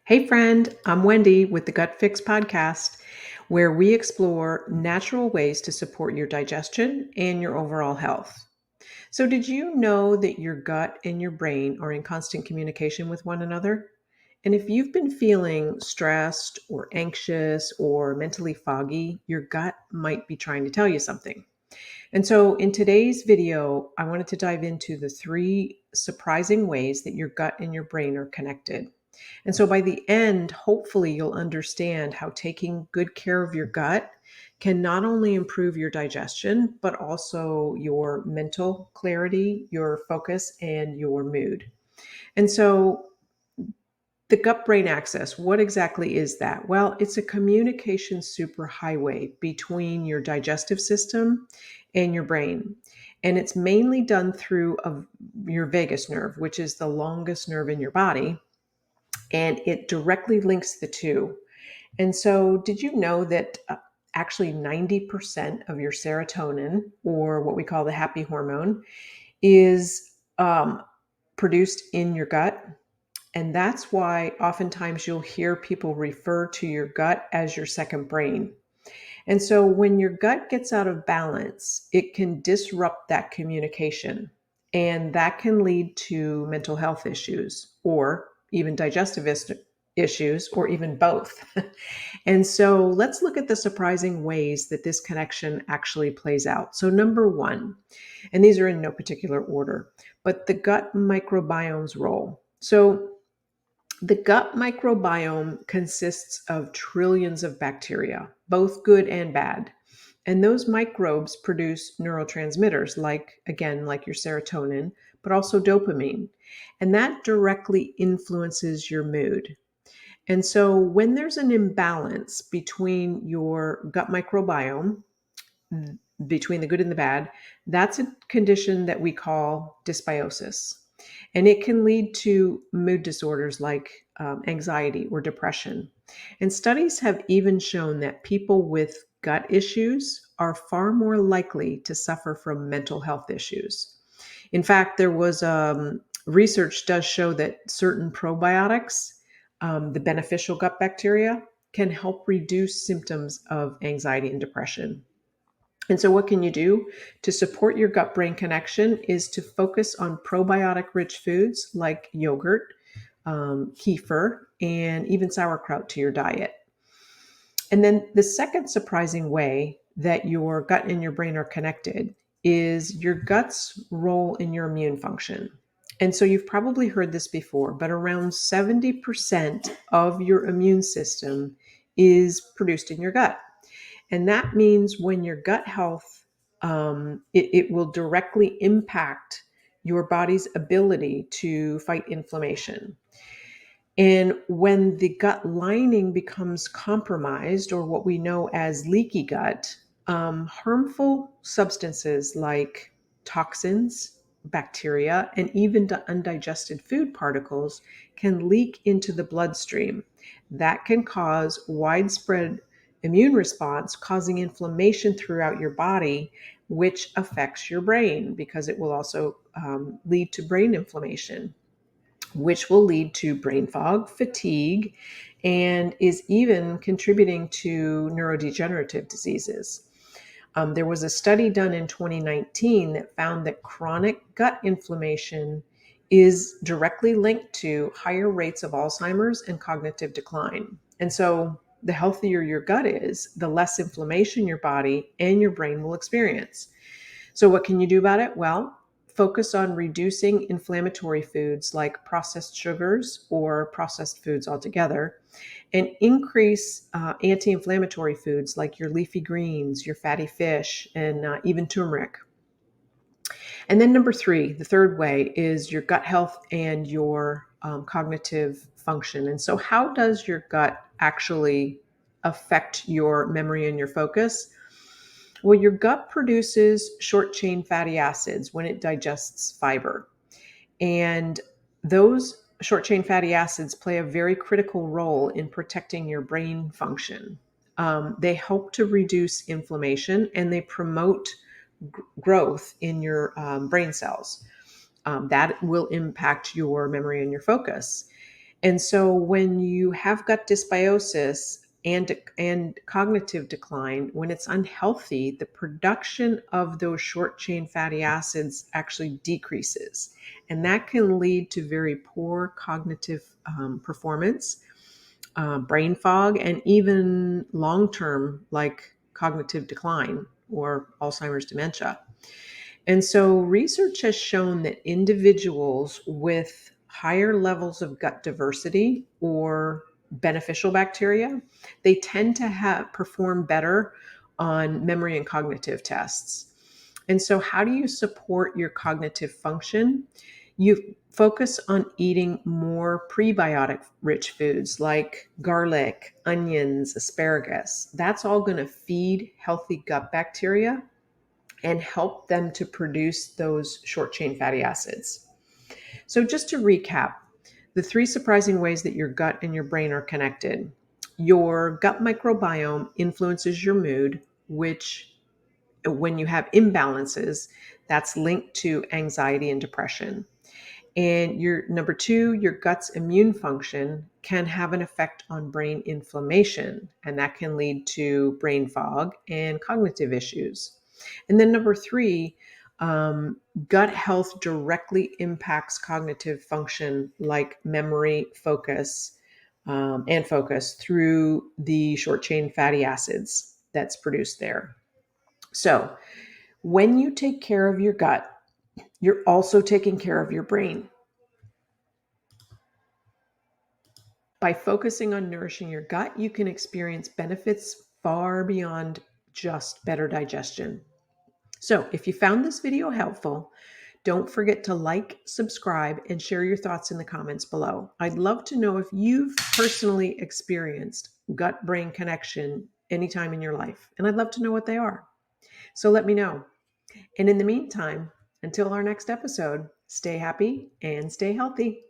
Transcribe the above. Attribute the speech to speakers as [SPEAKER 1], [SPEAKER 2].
[SPEAKER 1] Hey, friend, I'm Wendy with the Gut Fix podcast, where we explore natural ways to support your digestion and your overall health. So, did you know that your gut and your brain are in constant communication with one another? And if you've been feeling stressed or anxious or mentally foggy, your gut might be trying to tell you something. And so, in today's video, I wanted to dive into the three surprising ways that your gut and your brain are connected. And so, by the end, hopefully, you'll understand how taking good care of your gut can not only improve your digestion, but also your mental clarity, your focus, and your mood. And so, the gut brain axis, what exactly is that? Well, it's a communication superhighway between your digestive system and your brain. And it's mainly done through your vagus nerve, which is the longest nerve in your body, and it directly links the two. And so, did you know that actually 90% of your serotonin, or what we call the happy hormone, is produced in your gut? And that's why oftentimes you'll hear people refer to your gut as your second brain. And so when your gut gets out of balance, it can disrupt that communication. And that can lead to mental health issues or even issues or even both. And so let's look at the surprising ways that this connection actually plays out. So, number one, and these are in no particular order, but the gut microbiome's role. So, the gut microbiome consists of trillions of bacteria, both good and bad. And those microbes produce neurotransmitters like your serotonin, but also dopamine. And that directly influences your mood. And so when there's an imbalance between your gut microbiome, between the good and the bad, that's a condition that we call dysbiosis. And it can lead to mood disorders like anxiety or depression. And studies have even shown that people with gut issues are far more likely to suffer from mental health issues. In fact, there was research does show that certain probiotics, the beneficial gut bacteria, can help reduce symptoms of anxiety and depression. And so, what can you do to support your gut brain connection is to focus on probiotic rich foods like yogurt, kefir, and even sauerkraut to your diet. And then, the second surprising way that your gut and your brain are connected is your gut's role in your immune function. And so, you've probably heard this before, but around 70% of your immune system is produced in your gut. And that means when your gut health, it will directly impact your body's ability to fight inflammation. And when the gut lining becomes compromised, or what we know as leaky gut, harmful substances like toxins, bacteria, and even undigested food particles can leak into the bloodstream. That can cause widespread immune response, causing inflammation throughout your body, which affects your brain because it will also lead to brain inflammation, which will lead to brain fog, fatigue, and is even contributing to neurodegenerative diseases. There was a study done in 2019 that found that chronic gut inflammation is directly linked to higher rates of Alzheimer's and cognitive decline. And so, the healthier your gut is, the less inflammation your body and your brain will experience. So, what can you do about it? Well, focus on reducing inflammatory foods like processed sugars or processed foods altogether, and increase anti inflammatory foods like your leafy greens, your fatty fish, and even turmeric. And then, number three, the third way is your gut health and your cognitive function. And so, how does your gut actually affect your memory and your focus? Well, your gut produces short chain fatty acids when it digests fiber. And those short chain fatty acids play a very critical role in protecting your brain function. They help to reduce inflammation and they promote growth in your brain cells. That will impact your memory and your focus. And so when you have gut dysbiosis and cognitive decline, when it's unhealthy, the production of those short chain fatty acids actually decreases. And that can lead to very poor cognitive performance, brain fog, and even long term, like cognitive decline or Alzheimer's dementia. And so research has shown that individuals with higher levels of gut diversity or beneficial bacteria, they tend to have perform better on memory and cognitive tests. And so how do you support your cognitive function? You focus on eating more prebiotic rich foods like garlic, onions, asparagus. That's all going to feed healthy gut bacteria and help them to produce those short chain fatty acids. So, just to recap, the three surprising ways that your gut and your brain are connected. Your gut microbiome influences your mood, which, when you have imbalances, that's linked to anxiety and depression. And your number two, your gut's immune function can have an effect on brain inflammation, and that can lead to brain fog and cognitive issues. And then number three, gut health directly impacts cognitive function like memory, focus through the short chain fatty acids that's produced there. So, when you take care of your gut, you're also taking care of your brain. By focusing on nourishing your gut, you can experience benefits far beyond just better digestion. So, if you found this video helpful, don't forget to like, subscribe, and share your thoughts in the comments below. I'd love to know if you've personally experienced gut brain connection anytime in your life, and I'd love to know what they are. So, let me know. And in the meantime, until our next episode, stay happy and stay healthy.